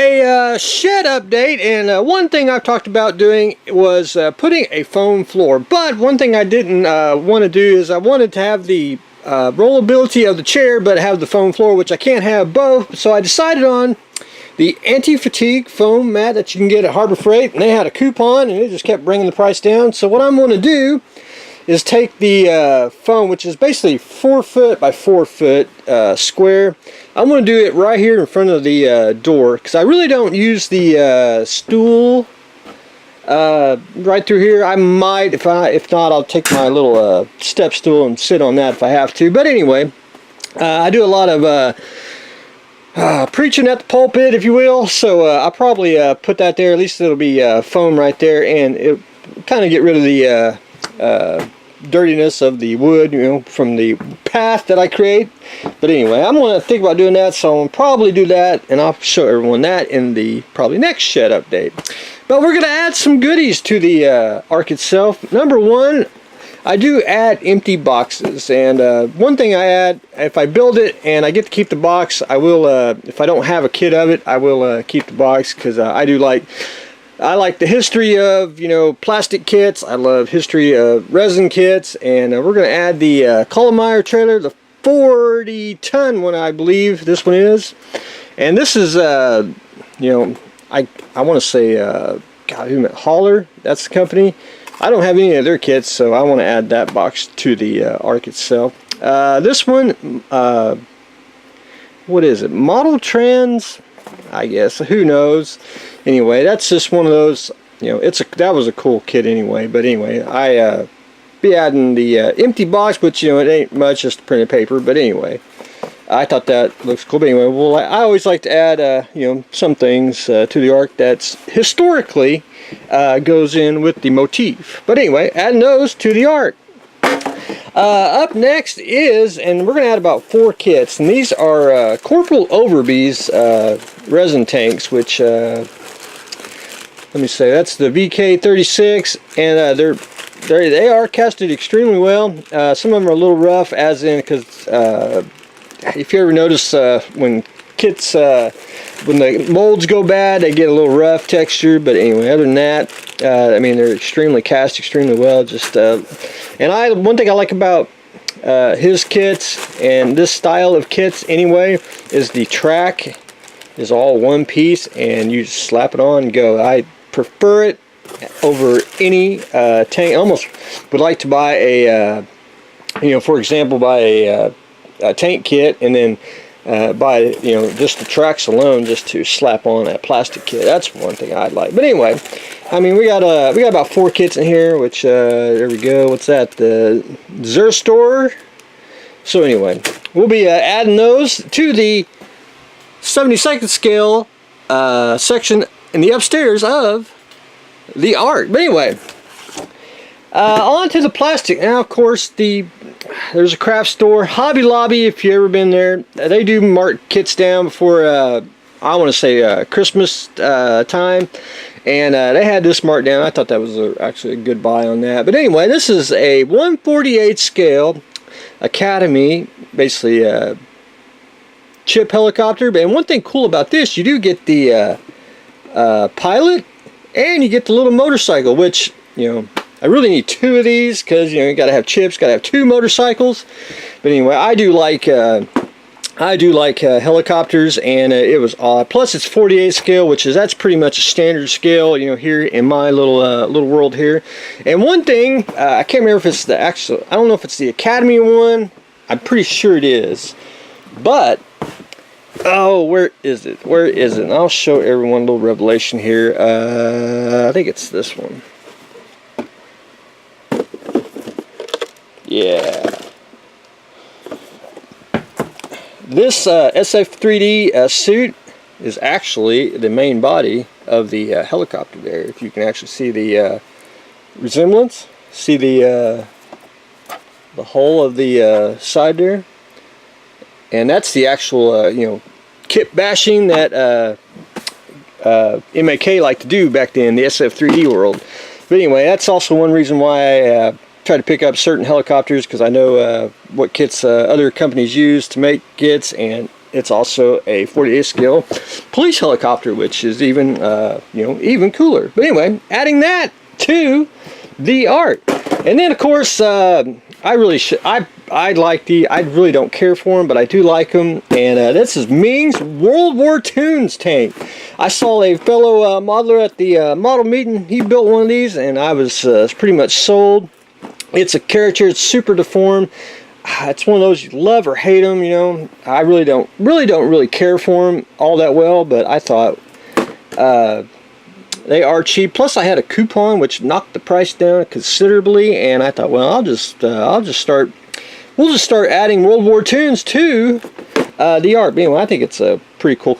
a shed update, and one thing I've talked about doing was putting a foam floor. But one thing I didn't want to do is I wanted to have the rollability of the chair, but have the foam floor, which I can't have both. So I decided on the anti-fatigue foam mat that you can get at Harbor Freight, and they had a coupon, and it just kept bringing the price down. So what I'm going to do is take the foam, which is basically 4 foot by 4 foot square. I'm going to do it right here in front of the door, because I really don't use the stool right through here. I might, if not, I'll take my little step stool and sit on that if I have to. But anyway, I do a lot of preaching at the pulpit, if you will, so I'll probably put that there. At least it'll be foam right there, and it'll kind of get rid of the dirtiness of the wood, you know, from the path that I create. But anyway, I'm going to think about doing that, so I'll probably do that, and I'll show everyone that in the probably next shed update. But we're going to add some goodies to the Ark itself. Number one, I do add empty boxes, and one thing I add, if I build it and I get to keep the box, I will, if I don't have a kit of it, I will keep the box, because I like the history of, you know, plastic kits. I love history of resin kits, and we're going to add the Colomire trailer, the 40-ton one, I believe this one is. And this is, you know, I want to say, God, who meant Holler? That's the company. I don't have any of their kits, so I want to add that box to the Ark itself. This one, what is it? Model Trans, I guess. Who knows? Anyway, that's just one of those. You know, that was a cool kit anyway. But anyway, I be adding the empty box, which, you know, it ain't much, just printed paper. But anyway, I thought that looks cool. But anyway, well, I always like to add, you know, some things to the Ark that's historically goes in with the motif. But anyway, adding those to the Ark. Up next is, and we're going to add about 4 kits, and these are Corporal Overby's resin tanks, which, let me say, that's the VK36, and they are casted extremely well. Some of them are a little rough, as in, because if you ever notice when kits, when the molds go bad, they get a little rough texture. But anyway, other than that, I mean, they're extremely cast extremely well. Just and one thing I like about his kits and this style of kits anyway is the track is all one piece, and you just slap it on and go. I prefer it over any tank. Almost would like to buy a you know, for example, buy a tank kit and then buy, you know, just the tracks alone just to slap on that plastic kit. That's one thing I'd like. But anyway, I mean, we got about 4 kits in here, which there we go. What's that? The Zerstore. So anyway, we'll be adding those to the 72nd scale section in the upstairs of the Ark. But anyway, on to the plastic. Now, of course, there's a craft store, Hobby Lobby, if you've ever been there. They do mark kits down before, I want to say, Christmas time. And they had this marked down. I thought that was actually a good buy on that. But anyway, this is a 1/48 scale Academy, basically chip helicopter. And one thing cool about this, you do get the pilot, and you get the little motorcycle, which, you know, I really need 2 of these, because, you know, you gotta have chips, gotta have 2 motorcycles. But anyway, I do like helicopters, and it was odd. Plus, it's 48 scale, that's pretty much a standard scale, you know, here in my little world here. And one thing, I can't remember if it's the actual, I don't know if it's the Academy one. I'm pretty sure it is, but oh, where is it? Where is it? And I'll show everyone a little revelation here. I think it's this one. Yeah. This SF3D suit is actually the main body of the helicopter there. If you can actually see the resemblance. See the hull of the side there. And that's the actual, you know, kit bashing that MAK liked to do back then, the SF3D world. But anyway, that's also one reason why I try to pick up certain helicopters, because I know what kits other companies use to make kits, and it's also a 48 scale police helicopter, which is even even cooler. But anyway, adding that to the art. And then of course I really don't care for them, but I do like them. And this is Ming's World War Tunes tank. I saw a fellow modeler at the model meeting. He built one of these, and I was pretty much sold. It's a caricature. It's super deformed. It's one of those you love or hate them. You know, I really don't care for them all that well. But I thought they are cheap. Plus, I had a coupon which knocked the price down considerably, and I thought, well, we'll just start adding World War Tunes to the art. But anyway, I think it's a pretty cool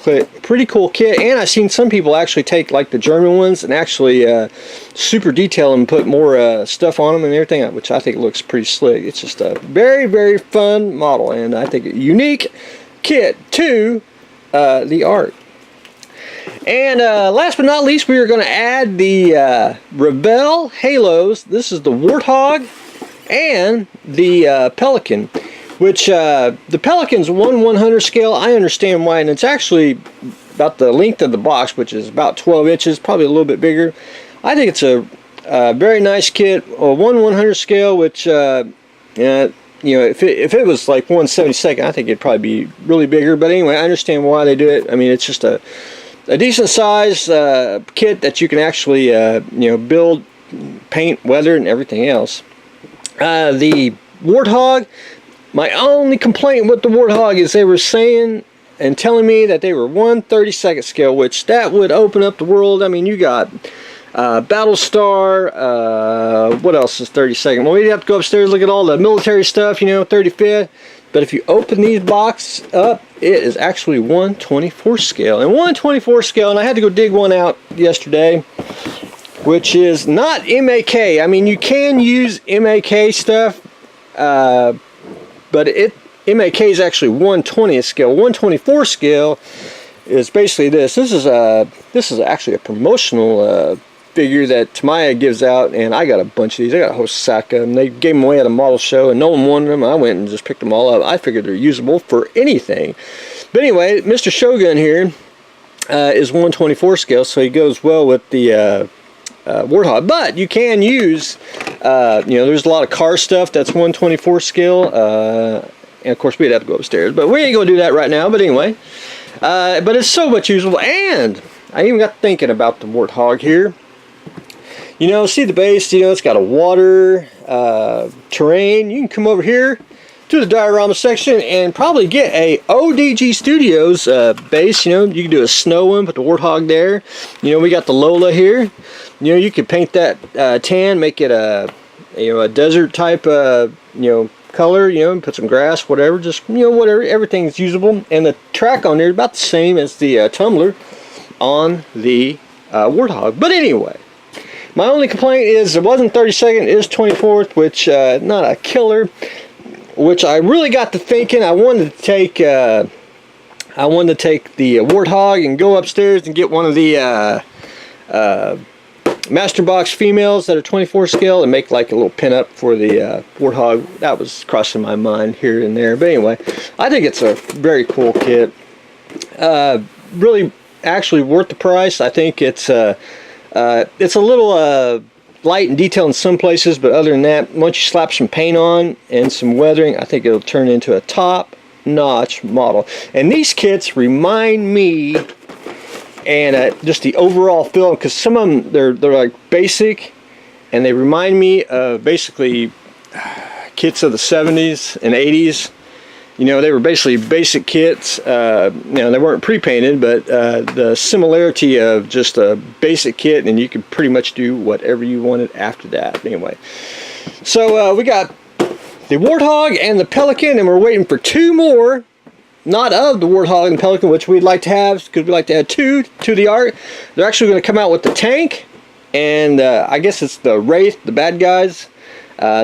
kit. And I've seen some people actually take like the German ones and actually super detail them and put more stuff on them and everything, which I think looks pretty slick. It's just a very, very fun model, and I think a unique kit to the art. And last but not least, we are going to add the Rebel Halos. This is the Warthog and the Pelican, which the Pelican's 1/100 scale. I understand why, and it's actually about the length of the box, which is about 12 inches, probably a little bit bigger. I think it's a very nice kit, a 1/100 scale, which if it was like 1/72, I think it'd probably be really bigger. But anyway, I understand why they do it. I mean, it's just a decent size kit that you can actually build, paint, weather, and everything else. The Warthog, my only complaint with the Warthog is they were saying and telling me that they were 1/32 scale, which that would open up the world. I mean, you got Battlestar, what else is 32nd? Well, we'd have to go upstairs, look at all the military stuff, 35th. But if you open these boxes up, it is actually 1/24 scale. And 1/24 scale, and I had to go dig one out yesterday, which is not MAK. I mean, you can use MAK stuff, but MAK is actually 1/20th scale. 1/24 scale is basically this. This is actually a promotional figure that Tamaya gives out, and I got a bunch of these. I got a whole sack of them. They gave them away at a model show, and no one wanted them. I went and just picked them all up. I figured they're usable for anything. But anyway, Mr. Shogun here is 1/24 scale, so he goes well with the Warthog. But you can use, there's a lot of car stuff that's 1/24 scale, and of course we'd have to go upstairs, but we ain't gonna do that right now. But anyway, but it's so much usable. And I even got thinking about the Warthog here. See the base, it's got a water terrain. You can come over here to the diorama section and probably get a ODG Studios base. You can do a snow one, put the Warthog there. We got the Lola here. You could paint that tan, make it a desert type color, and put some grass, whatever, just whatever, everything's usable. And the track on there is about the same as the tumbler on the Warthog. But anyway, my only complaint is it wasn't 32nd, it is 24th, which not a killer. Which I really got to thinking. I wanted to take the Warthog and go upstairs and get one of the Master Box females that are 24 scale and make like a little pin up for the Warthog. That was crossing my mind here and there. But anyway, I think it's a very cool kit. Really, actually worth the price. I think it's a little light and detailed in some places, but other than that, once you slap some paint on and some weathering, I think it'll turn into a top-notch model. And these kits remind me, and just the overall feel, because some of them they're like basic, and they remind me of basically kits of the 70s and 80s. They were basically basic kits. They weren't pre-painted, but the similarity of just a basic kit, and you could pretty much do whatever you wanted after that. Anyway, so we got the Warthog and the Pelican, and we're waiting for two more, not of the Warthog and Pelican, which we'd like to have, because we'd like to add two to the art. They're actually going to come out with the tank, and I guess it's the Wraith, the bad guys.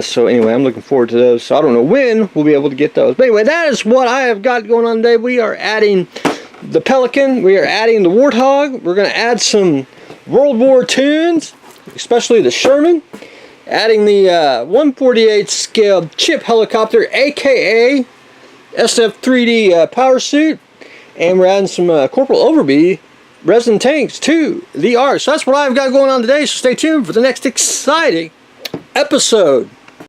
So anyway, I'm looking forward to those. So I don't know when we'll be able to get those. But anyway, that is what I have got going on today. We are adding the Pelican. We are adding the Warthog. We're going to add some World War tunes, especially the Sherman. Adding the 1/48 scale chip helicopter, aka SF3D power suit. And we're adding some Corporal Overby resin tanks to the art. So that's what I've got going on today. So stay tuned for the next exciting episode.